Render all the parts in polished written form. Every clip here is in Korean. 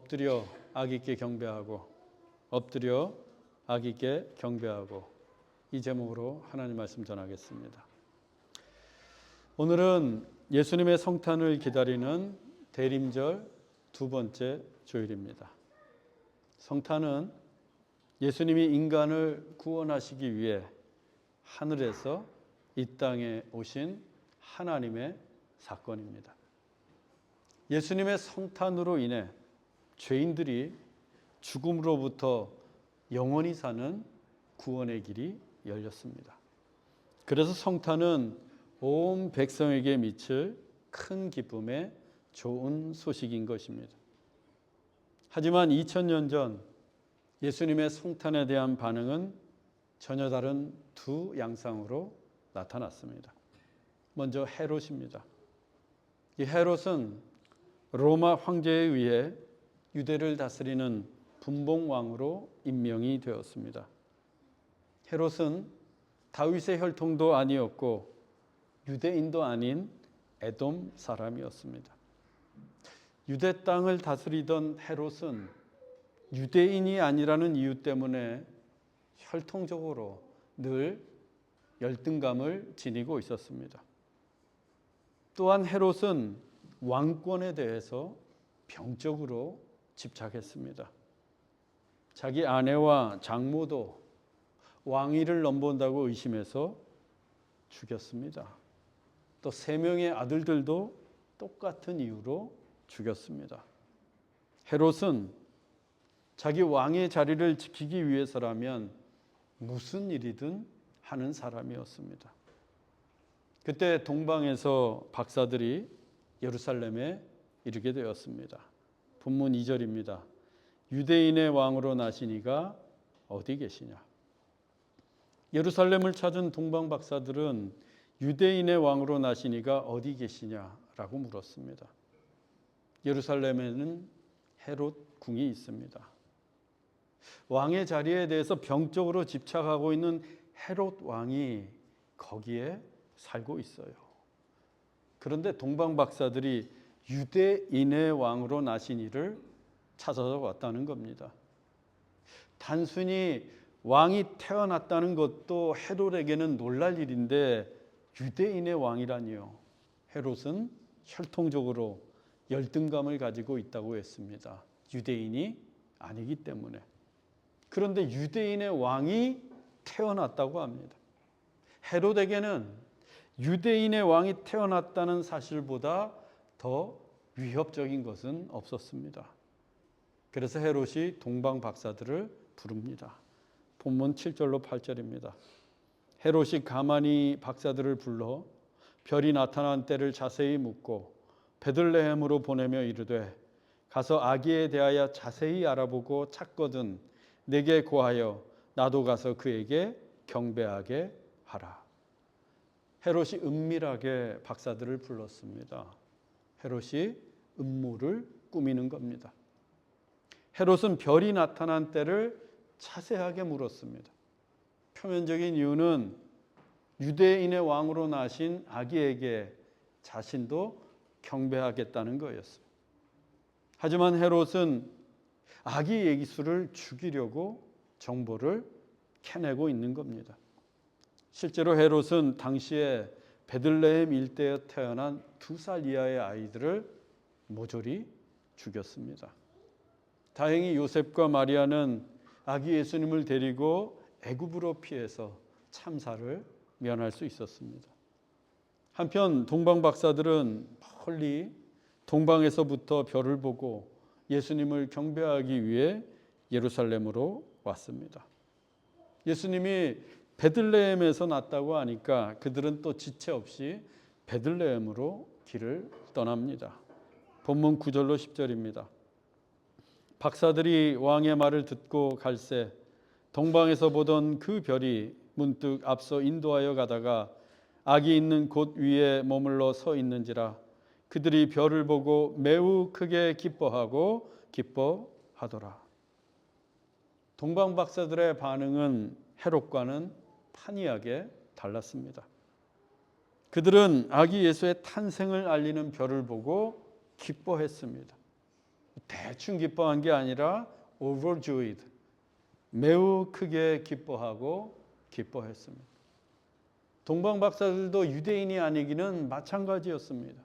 엎드려 아기께 경배하고 엎드려 아기께 경배하고 이 제목으로 하나님 말씀 전하겠습니다. 오늘은 예수님의 성탄을 기다리는 대림절 두 번째 주일입니다. 성탄은 예수님이 인간을 구원하시기 위해 하늘에서 이 땅에 오신 하나님의 사건입니다. 예수님의 성탄으로 인해 죄인들이 죽음으로부터 영원히 사는 구원의 길이 열렸습니다. 그래서 성탄은 온 백성에게 미칠 큰 기쁨의 좋은 소식인 것입니다. 하지만 2000년 전 예수님의 성탄에 대한 반응은 전혀 다른 두 양상으로 나타났습니다. 먼저 헤롯입니다. 이 헤롯은 로마 황제에 의해 유대를 다스리는 분봉왕으로 임명이 되었습니다. 헤롯은 다윗의 혈통도 아니었고 유대인도 아닌 에돔 사람이었습니다. 유대 땅을 다스리던 헤롯은 유대인이 아니라는 이유 때문에 혈통적으로 늘 열등감을 지니고 있었습니다. 또한 헤롯은 왕권에 대해서 병적으로 집착했습니다. 자기 아내와 장모도 왕위를 넘본다고 의심해서 죽였습니다. 또 3명의 아들들도 똑같은 이유로 죽였습니다. 헤롯은 자기 왕의 자리를 지키기 위해서라면 무슨 일이든 하는 사람이었습니다. 그때 동방에서 박사들이 예루살렘에 이르게 되었습니다. 본문 2절입니다. 유대인의 왕으로 나시니가 어디 계시냐? 예루살렘을 찾은 동방 박사들은 유대인의 왕으로 나시니가 어디 계시냐라고 물었습니다. 예루살렘에는 헤롯 궁이 있습니다. 왕의 자리에 대해서 병적으로 집착하고 있는 헤롯 왕이 거기에 살고 있어요. 그런데 동방 박사들이 유대인의 왕으로 나신 이를 찾아서 왔다는 겁니다. 단순히 왕이 태어났다는 것도 헤롯에게는 놀랄 일인데 유대인의 왕이라니요. 헤롯은 혈통적으로 열등감을 가지고 있다고 했습니다. 유대인이 아니기 때문에. 그런데 유대인의 왕이 태어났다고 합니다. 헤롯에게는 유대인의 왕이 태어났다는 사실보다 더 위협적인 것은 없었습니다. 그래서 헤롯이 동방 박사들을 부릅니다. 본문 7절로 8절입니다. 헤롯이 가만히 박사들을 불러 별이 나타난 때를 자세히 묻고 베들레헴으로 보내며 이르되 가서 아기에 대하여 자세히 알아보고 찾거든 내게 고하여 나도 가서 그에게 경배하게 하라. 헤롯이 은밀하게 박사들을 불렀습니다. 헤롯이 음모를 꾸미는 겁니다. 헤롯은 별이 나타난 때를 자세하게 물었습니다. 표면적인 이유는 유대인의 왕으로 나신 아기에게 자신도 경배하겠다는 거였어요. 하지만 헤롯은 아기 예수를 죽이려고 정보를 캐내고 있는 겁니다. 실제로 헤롯은 당시에 베들레헴 일대에 태어난 2살 이하의 아이들을 모조리 죽였습니다. 다행히 요셉과 마리아는 아기 예수님을 데리고 애굽으로 피해서 참사를 면할 수 있었습니다. 한편 동방 박사들은 멀리 동방에서부터 별을 보고 예수님을 경배하기 위해 예루살렘으로 왔습니다. 예수님이 베들레헴에서 났다고 하니까 그들은 또 지체 없이 베들레헴으로 길을 떠납니다. 본문 9절로 10절입니다. 박사들이 왕의 말을 듣고 갈새 동방에서 보던 그 별이 문득 앞서 인도하여 가다가 아기 있는 곳 위에 머물러 서 있는지라 그들이 별을 보고 매우 크게 기뻐하고 기뻐하더라. 동방 박사들의 반응은 헤롯과는 판이하게 달랐습니다. 그들은 아기 예수의 탄생을 알리는 별을 보고 기뻐했습니다. 대충 기뻐한 게 아니라 overjoyed, 매우 크게 기뻐했습니다. 동방 박사들도 유대인이 아니기는 마찬가지였습니다.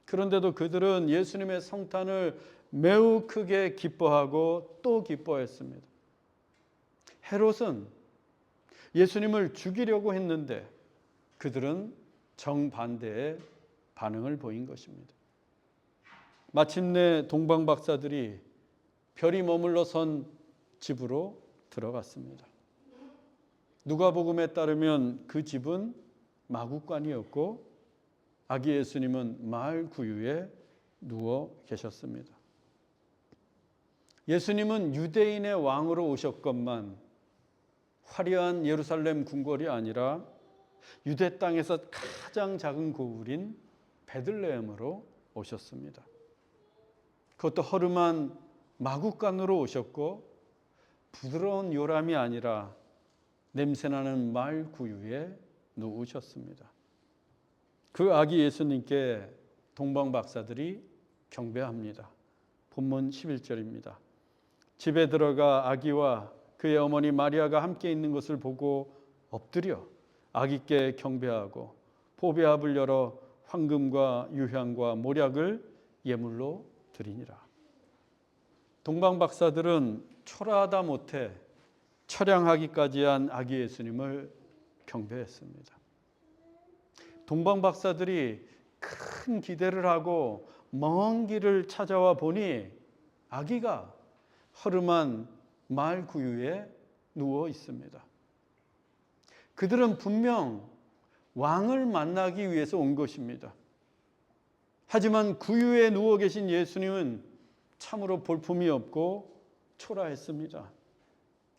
그런데도 그들은 예수님의 성탄을 매우 크게 기뻐하고 또 기뻐했습니다. 헤롯은 예수님을 죽이려고 했는데 그들은 정반대의 반응을 보인 것입니다. 마침내 동방 박사들이 별이 머물러 선 집으로 들어갔습니다. 누가복음에 따르면 그 집은 마구간이었고 아기 예수님은 마을 구유에 누워 계셨습니다. 예수님은 유대인의 왕으로 오셨건만 화려한 예루살렘 궁궐이 아니라 유대 땅에서 가장 작은 고을인 베들레헴으로 오셨습니다. 그것도 허름한 마구간으로 오셨고 부드러운 요람이 아니라 냄새나는 마을 구유에 누우셨습니다. 그 아기 예수님께 동방 박사들이 경배합니다. 본문 11절입니다. 집에 들어가 아기와 그의 어머니 마리아가 함께 있는 것을 보고 엎드려 아기께 경배하고 보배합을 열어 황금과 유향과 모략을 예물로 드리니라. 동방 박사들은 초라하다 못해 처량하기까지 한 아기 예수님을 경배했습니다. 동방 박사들이 큰 기대를 하고 먼 길을 찾아와 보니 아기가 허름한 마을 구유에 누워 있습니다. 그들은 분명 왕을 만나기 위해서 온 것입니다. 하지만 구유에 누워 계신 예수님은 참으로 볼품이 없고 초라했습니다.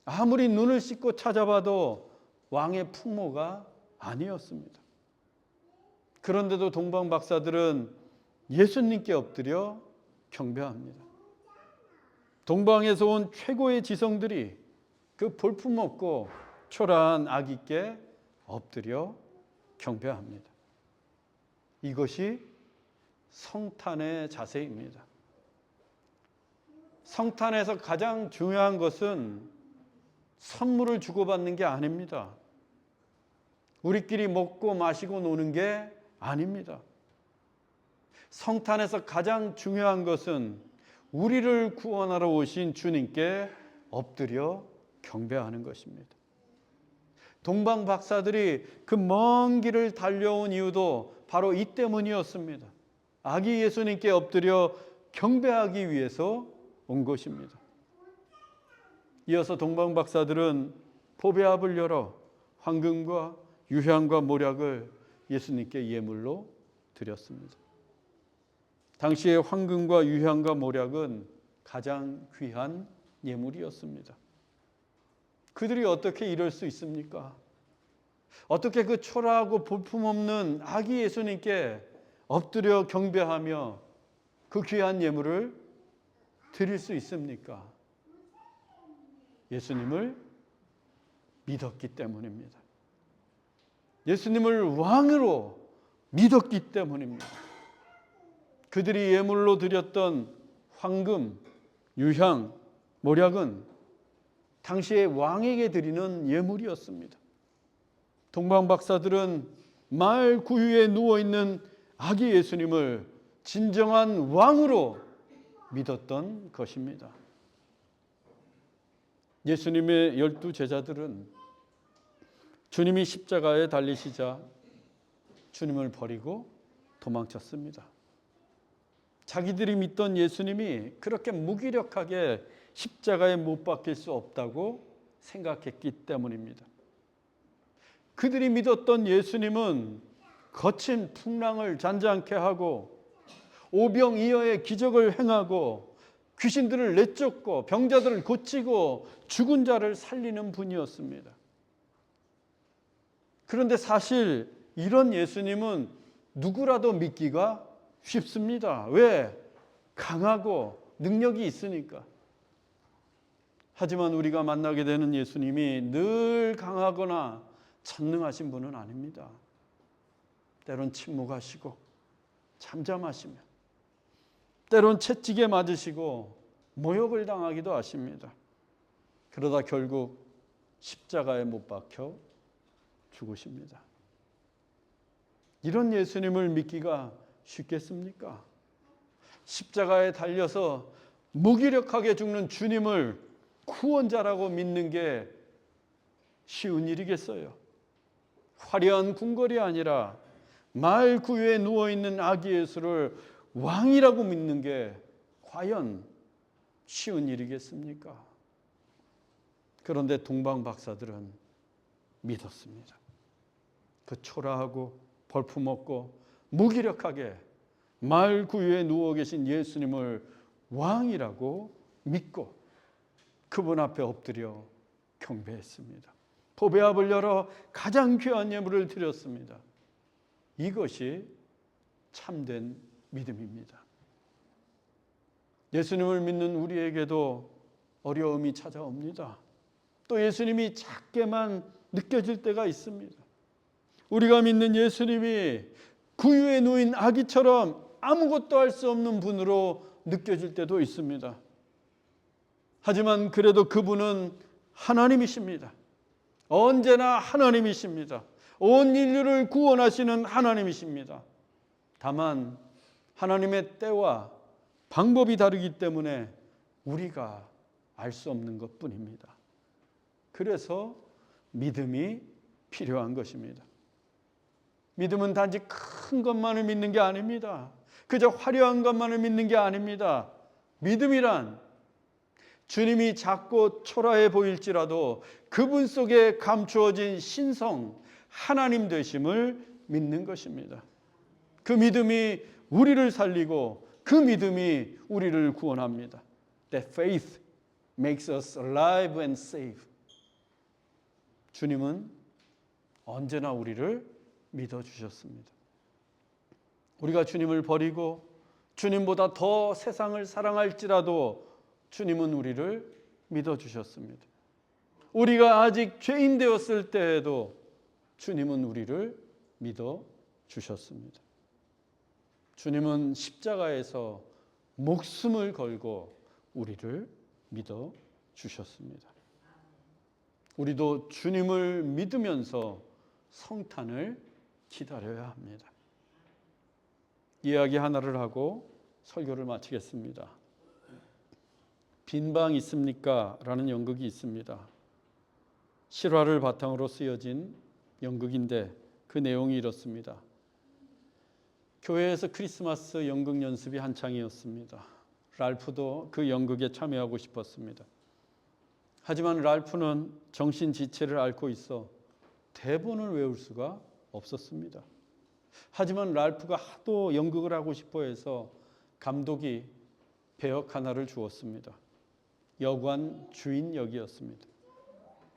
아무리 눈을 씻고 찾아봐도 왕의 풍모가 아니었습니다. 그런데도 동방 박사들은 예수님께 엎드려 경배합니다. 동방에서 온 최고의 지성들이 그 볼품없고 초라한 아기께 엎드려 경배합니다. 이것이 성탄의 자세입니다. 성탄에서 가장 중요한 것은 선물을 주고받는 게 아닙니다. 우리끼리 먹고 마시고 노는 게 아닙니다. 성탄에서 가장 중요한 것은 우리를 구원하러 오신 주님께 엎드려 경배하는 것입니다. 동방 박사들이 그 먼 길을 달려온 이유도 바로 이 때문이었습니다. 아기 예수님께 엎드려 경배하기 위해서 온 것입니다. 이어서 동방 박사들은 보배합을 열어 황금과 유향과 모략을 예수님께 예물로 드렸습니다. 당시에 황금과 유향과 모략은 가장 귀한 예물이었습니다. 그들이 어떻게 이럴 수 있습니까? 어떻게 그 초라하고 볼품없는 아기 예수님께 엎드려 경배하며 그 귀한 예물을 드릴 수 있습니까? 예수님을 믿었기 때문입니다. 예수님을 왕으로 믿었기 때문입니다. 그들이 예물로 드렸던 황금, 유향, 모략은 당시에 왕에게 드리는 예물이었습니다. 동방 박사들은 마을 구유에 누워있는 아기 예수님을 진정한 왕으로 믿었던 것입니다. 예수님의 12 제자들은 주님이 십자가에 달리시자 주님을 버리고 도망쳤습니다. 자기들이 믿던 예수님이 그렇게 무기력하게 십자가에 못 박힐 수 없다고 생각했기 때문입니다. 그들이 믿었던 예수님은 거친 풍랑을 잔잔케 하고 오병이어의 기적을 행하고 귀신들을 내쫓고 병자들을 고치고 죽은 자를 살리는 분이었습니다. 그런데 사실 이런 예수님은 누구라도 믿기가 쉽습니다. 왜? 강하고 능력이 있으니까. 하지만 우리가 만나게 되는 예수님이 늘 강하거나 전능하신 분은 아닙니다. 때론 침묵하시고 잠잠하시며 때론 채찍에 맞으시고 모욕을 당하기도 하십니다. 그러다 결국 십자가에 못 박혀 죽으십니다. 이런 예수님을 믿기가 쉽겠습니까? 십자가에 달려서 무기력하게 죽는 주님을 구원자라고 믿는 게 쉬운 일이겠어요? 화려한 궁궐이 아니라 마을 구유에 누워있는 아기 예수를 왕이라고 믿는 게 과연 쉬운 일이겠습니까? 그런데 동방 박사들은 믿었습니다. 그 초라하고 볼품없고 무기력하게 마을 구유에 누워 계신 예수님을 왕이라고 믿고 그분 앞에 엎드려 경배했습니다. 보배압을 열어 가장 귀한 예물을 드렸습니다. 이것이 참된 믿음입니다. 예수님을 믿는 우리에게도 어려움이 찾아옵니다. 또 예수님이 작게만 느껴질 때가 있습니다. 우리가 믿는 예수님이 구유에 누인 아기처럼 아무것도 할 수 없는 분으로 느껴질 때도 있습니다. 하지만 그래도 그분은 하나님이십니다. 언제나 하나님이십니다. 온 인류를 구원하시는 하나님이십니다. 다만 하나님의 때와 방법이 다르기 때문에 우리가 알 수 없는 것뿐입니다. 그래서 믿음이 필요한 것입니다. 믿음은 단지 큰 것만을 믿는 게 아닙니다. 그저 화려한 것만을 믿는 게 아닙니다. 믿음이란 주님이 작고 초라해 보일지라도 그분 속에 감추어진 신성, 하나님 되심을 믿는 것입니다. 그 믿음이 우리를 살리고 그 믿음이 우리를 구원합니다. That faith makes us alive and safe. 주님은 언제나 우리를 믿어주셨습니다. 우리가 주님을 버리고 주님보다 더 세상을 사랑할지라도 주님은 우리를 믿어주셨습니다. 우리가 아직 죄인 되었을 때에도 주님은 우리를 믿어주셨습니다. 주님은 십자가에서 목숨을 걸고 우리를 믿어주셨습니다. 우리도 주님을 믿으면서 성탄을 기다려야 합니다. 이야기 하나를 하고 설교를 마치겠습니다. 빈방 있습니까? 라는 연극이 있습니다. 실화를 바탕으로 쓰여진 연극인데 그 내용이 이렇습니다. 교회에서 크리스마스 연극 연습이 한창이었습니다. 랄프도 그 연극에 참여하고 싶었습니다. 하지만 랄프는 정신지체를 앓고 있어 대본을 외울 수가 없었습니다. 하지만 랄프가 하도 연극을 하고 싶어 해서 감독이 배역 하나를 주었습니다. 여관 주인 역이었습니다.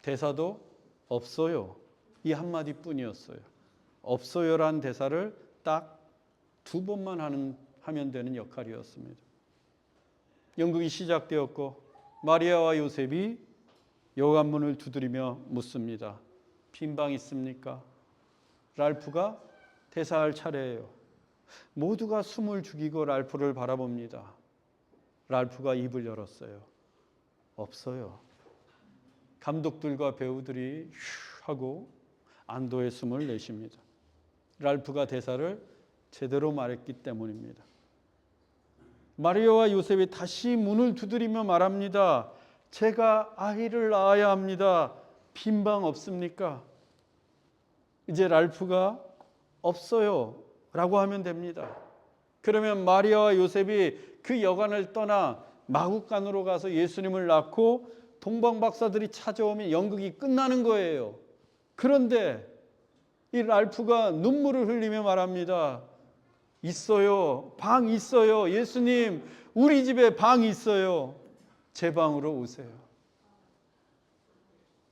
대사도 없어요. 이 한마디 뿐이었어요. 없어요란 대사를 딱 2번만 하면 되는 역할이었습니다. 연극이 시작되었고 마리아와 요셉이 여관문을 두드리며 묻습니다. 빈방 있습니까? 랄프가 대사할 차례예요. 모두가 숨을 죽이고 랄프를 바라봅니다. 랄프가 입을 열었어요. 없어요. 감독들과 배우들이 휴 하고 안도의 숨을 내쉽니다. 랄프가 대사를 제대로 말했기 때문입니다. 마리아와 요셉이 다시 문을 두드리며 말합니다. 제가 아이를 낳아야 합니다. 빈방 없습니까? 이제 랄프가 없어요 라고 하면 됩니다. 그러면 마리아와 요셉이 그 여관을 떠나 마국간으로 가서 예수님을 낳고 동방박사들이 찾아오면 연극이 끝나는 거예요. 그런데 이 랄프가 눈물을 흘리며 말합니다. 있어요. 방 있어요. 예수님, 우리 집에 방 있어요. 제 방으로 오세요.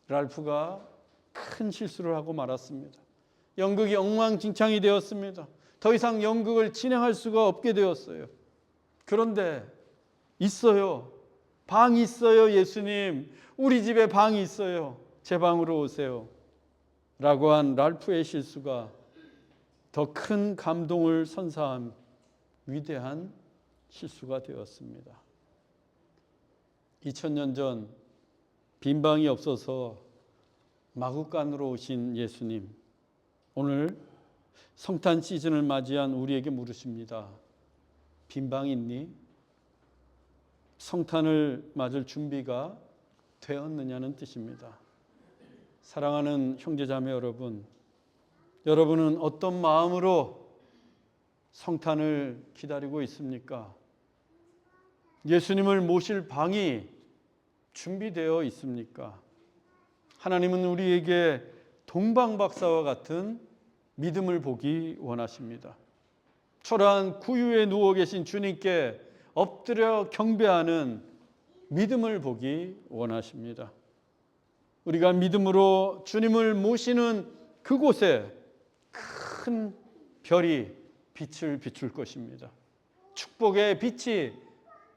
랄프가 큰 실수를 하고 말았습니다. 연극이 엉망진창이 되었습니다. 더 이상 연극을 진행할 수가 없게 되었어요. 그런데 있어요. 방 있어요. 예수님, 우리 집에 방이 있어요. 제 방으로 오세요. 라고 한 랄프의 실수가 더 큰 감동을 선사한 위대한 실수가 되었습니다. 2000년 전 빈방이 없어서 마구간으로 오신 예수님, 오늘 성탄 시즌을 맞이한 우리에게 물으십니다. 빈방이 있니? 성탄을 맞을 준비가 되었느냐는 뜻입니다. 사랑하는 형제자매 여러분, 여러분은 어떤 마음으로 성탄을 기다리고 있습니까? 예수님을 모실 방이 준비되어 있습니까? 하나님은 우리에게 동방박사와 같은 믿음을 보기 원하십니다. 초라한 구유에 누워 계신 주님께 엎드려 경배하는 믿음을 보기 원하십니다. 우리가 믿음으로 주님을 모시는 그곳에 큰 별이 빛을 비출 것입니다. 축복의 빛이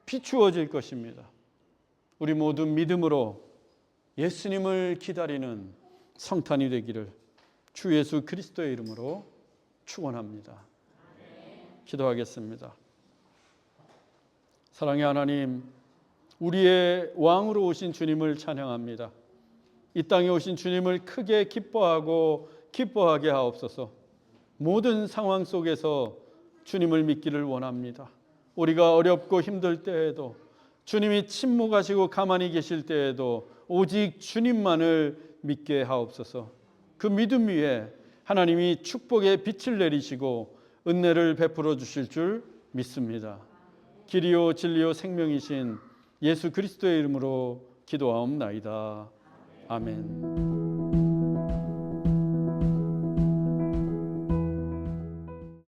비추어질 것입니다. 우리 모두 믿음으로 예수님을 기다리는 성탄이 되기를 주 예수 그리스도의 이름으로 축원합니다. 기도하겠습니다. 사랑의 하나님, 우리의 왕으로 오신 주님을 찬양합니다. 이 땅에 오신 주님을 크게 기뻐하게 하옵소서. 모든 상황 속에서 주님을 믿기를 원합니다. 우리가 어렵고 힘들 때에도, 주님이 침묵하시고 가만히 계실 때에도 오직 주님만을 믿게 하옵소서. 그 믿음 위에 하나님이 축복의 빛을 내리시고 은혜를 베풀어 주실 줄 믿습니다. 길이요 진리요 생명이신 예수 그리스도의 이름으로 기도하옵나이다. 아멘.